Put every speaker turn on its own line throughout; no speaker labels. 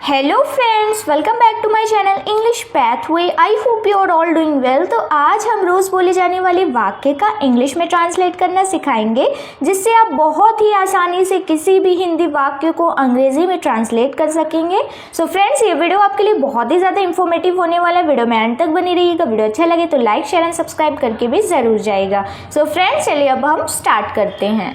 Hello friends, welcome back to my channel English pathway. I hope you are all doing well. तो आज हम रोज़ बोले जाने वाले वाक्य का इंग्लिश में ट्रांसलेट करना सिखाएंगे, जिससे आप बहुत ही आसानी से किसी भी हिंदी वाक्य को अंग्रेजी में ट्रांसलेट कर सकेंगे। सो फ्रेंड्स, ये वीडियो आपके लिए बहुत ही ज़्यादा इंफॉर्मेटिव होने वाला है। वीडियो में अंत तक बनी रहिएगा। वीडियो अच्छा लगे तो लाइक, शेयर एंड सब्सक्राइब करके भी ज़रूर जाएगा। सो फ्रेंड्स, चलिए अब हम स्टार्ट करते हैं।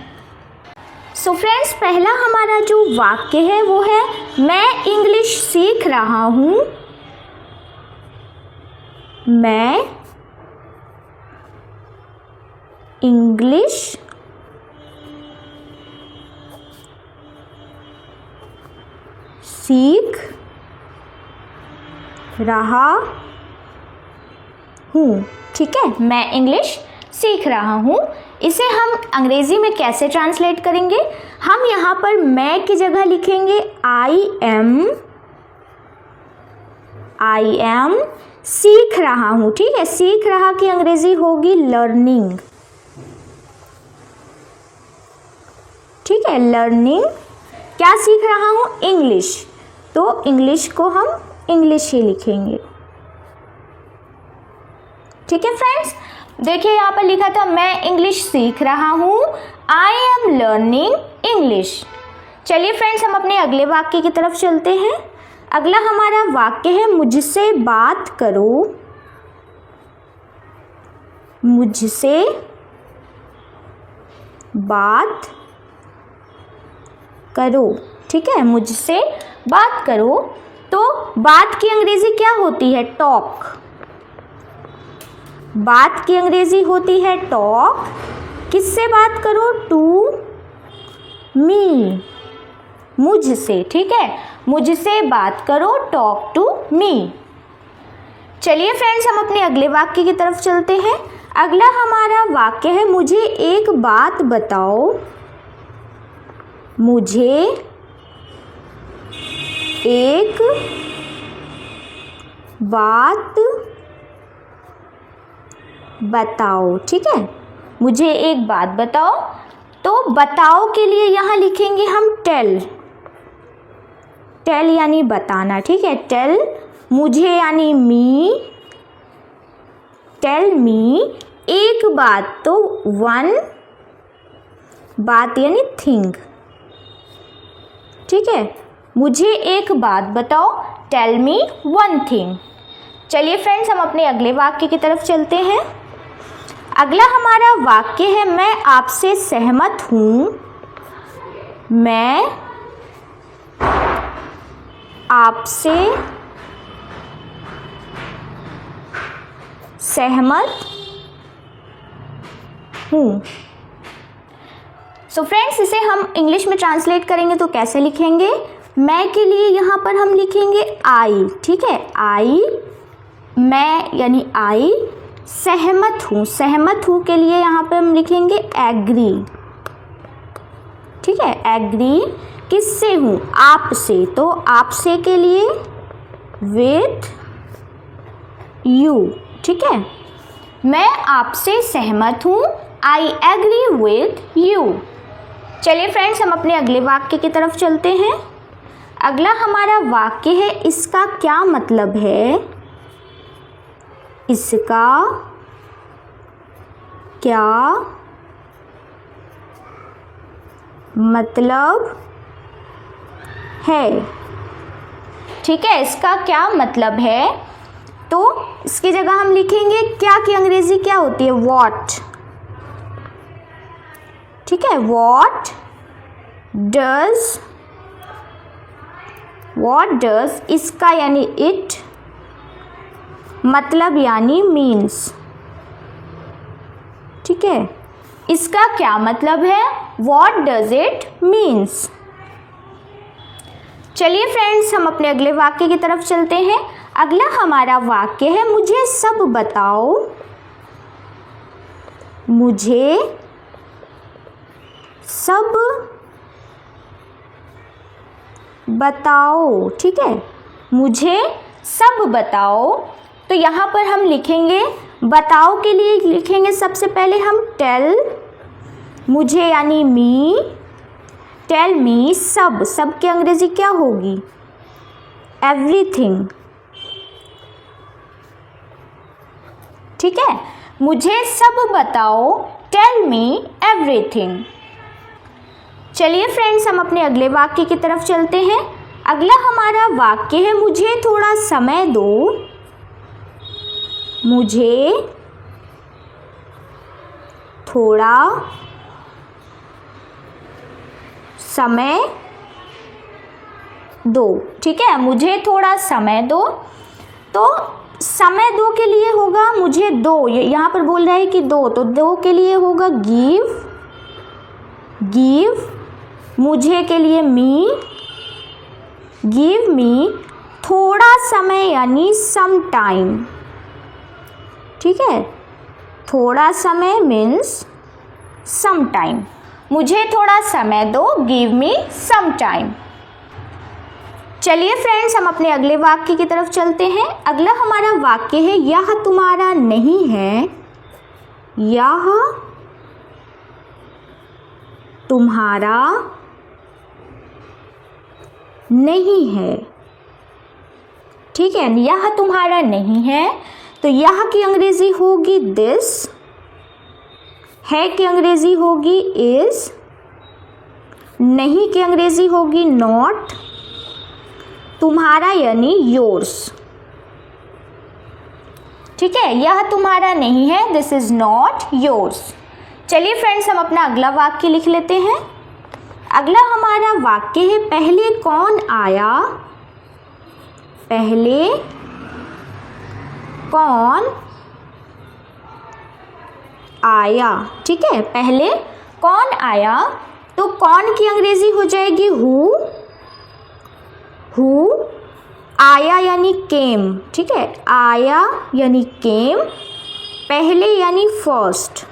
सो फ्रेंड्स, पहला हमारा जो वाक्य है वो है मैं इंग्लिश सीख रहा हूँ। मैं इंग्लिश सीख रहा हूँ। ठीक है, मैं इंग्लिश सीख रहा हूँ। इसे हम अंग्रेजी में कैसे ट्रांसलेट करेंगे? हम यहाँ पर मैं की जगह लिखेंगे आई एम सीख रहा हूँ। ठीक है, सीख रहा की अंग्रेजी होगी लर्निंग। ठीक है, लर्निंग। क्या सीख रहा हूँ? इंग्लिश। तो इंग्लिश को हम इंग्लिश ही लिखेंगे। ठीक है फ्रेंड्स, देखिए यहाँ पर लिखा था मैं इंग्लिश सीख रहा हूँ। I am learning English. चलिए फ्रेंड्स, हम अपने अगले वाक्य की तरफ चलते हैं। अगला हमारा वाक्य है मुझसे बात करो। मुझसे बात करो। ठीक है, मुझसे बात करो। तो बात की अंग्रेजी क्या होती है? टॉक। बात की अंग्रेजी होती है टॉक। किससे बात करो? टू मी, मुझसे। ठीक है, मुझसे बात करो, टॉक टू मी। चलिए फ्रेंड्स, हम अपने अगले वाक्य की तरफ चलते हैं। अगला हमारा वाक्य है मुझे एक बात बताओ। मुझे एक बात बताओ। ठीक है, मुझे एक बात बताओ। तो बताओ के लिए यहाँ लिखेंगे हम टेल। टेल यानी बताना। ठीक है, टेल। मुझे यानी मी। Tell me. एक बात तो वन, बात यानी थिंग। ठीक है, मुझे एक बात बताओ, टेल मी वन थिंग। चलिए फ्रेंड्स, हम अपने अगले वाक्य की तरफ चलते हैं। अगला हमारा वाक्य है मैं आपसे सहमत हूँ। मैं आपसे सहमत हूँ। सो फ्रेंड्स, इसे हम इंग्लिश में ट्रांसलेट करेंगे तो कैसे लिखेंगे? मैं के लिए यहाँ पर हम लिखेंगे आई। ठीक है, आई, मैं यानी आई। सहमत हूँ, सहमत हूँ के लिए यहाँ पे हम लिखेंगे एग्री। ठीक है, एग्री। किससे हूँ? आपसे। तो आपसे के लिए विथ यू। ठीक है, मैं आपसे सहमत हूँ। I agree with you. चलिए फ्रेंड्स, हम अपने अगले वाक्य की तरफ चलते हैं। अगला हमारा वाक्य है इसका क्या मतलब है? इसका क्या मतलब है? ठीक है, इसका क्या मतलब है? तो इसकी जगह हम लिखेंगे क्या की अंग्रेजी क्या होती है? व्हाट। ठीक है, व्हाट डज इसका यानी इट, मतलब यानी मीन्स। ठीक है, इसका क्या मतलब है? What does it means. चलिए फ्रेंड्स, हम अपने अगले वाक्य की तरफ चलते हैं। अगला हमारा वाक्य है मुझे सब बताओ। मुझे सब बताओ। ठीक है, मुझे सब बताओ। तो यहाँ पर हम लिखेंगे बताओ के लिए लिखेंगे सबसे पहले हम टेल। मुझे यानी मी। टेल मी सब, सब की अंग्रेजी क्या होगी? एवरीथिंग, ठीक है, मुझे सब बताओ, टेल मी एवरीथिंग। चलिए फ्रेंड्स, हम अपने अगले वाक्य की तरफ चलते हैं। अगला हमारा वाक्य है, मुझे थोड़ा समय दो, मुझे थोड़ा समय दो, ठीक है, मुझे थोड़ा समय दो। तो समय दो के लिए होगा मुझे दो, यहाँ पर बोल रहा है कि दो, तो दो के लिए होगा गिव, गिव, मुझे के लिए मी, गिव मी, थोड़ा समय यानी सम टाइम, ठीक है, थोड़ा समय मीन्स सम टाइम, मुझे थोड़ा समय दो, गिव मी सम टाइम। चलिए फ्रेंड्स, हम अपने अगले वाक्य की तरफ चलते हैं। अगला हमारा वाक्य है, यह तुम्हारा नहीं है, यह तुम्हारा नहीं है, ठीक है, यह तुम्हारा नहीं है। तो यह की अंग्रेजी होगी दिस, है की अंग्रेजी होगी इज, नहीं की अंग्रेजी होगी नॉट, तुम्हारा यानी योर्स, ठीक है, यह तुम्हारा नहीं है, दिस इज नॉट योर्स। चलिए फ्रेंड्स, हम अपना अगला वाक्य लिख लेते हैं। अगला हमारा वाक्य है, पहले कौन आया, पहले कौन आया, ठीक है, पहले कौन आया। तो कौन की अंग्रेजी हो जाएगी हु, हु, आया यानी केम, ठीक है, आया यानी केम, पहले यानी फर्स्ट,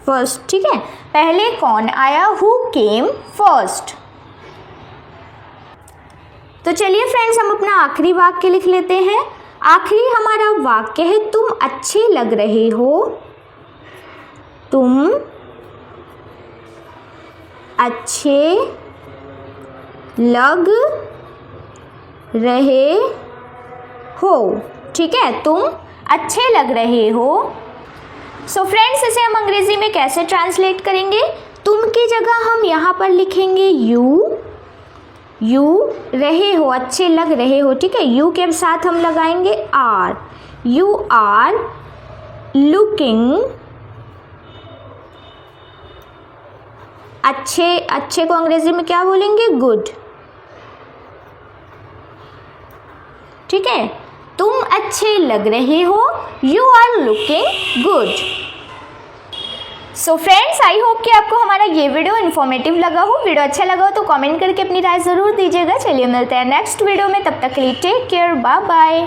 फर्स्ट, ठीक है, पहले कौन आया, हु केम फर्स्ट। तो चलिए फ्रेंड्स, हम अपना आखिरी वाक्य लिख लेते हैं। आखिरी हमारा वाक्य है, तुम अच्छे लग रहे हो, तुम अच्छे लग रहे हो, ठीक है, तुम अच्छे लग रहे हो। सो फ्रेंड्स, इसे हम अंग्रेजी में कैसे ट्रांसलेट करेंगे, तुम की जगह हम यहाँ पर लिखेंगे यू, यू, रहे हो, अच्छे लग रहे हो, ठीक है, यू के साथ हम लगाएंगे आर, यू आर लुकिंग, अच्छे, अच्छे को अंग्रेजी में क्या बोलेंगे, गुड, ठीक है, तुम अच्छे लग रहे हो, you are looking good. So friends, I hope कि आपको हमारा ये वीडियो इन्फॉर्मेटिव लगा हो। वीडियो अच्छा लगा हो तो कमेंट करके अपनी राय ज़रूर दीजिएगा। चलिए मिलते हैं नेक्स्ट वीडियो में, तब तक के लिए टेक केयर, बाय बाय।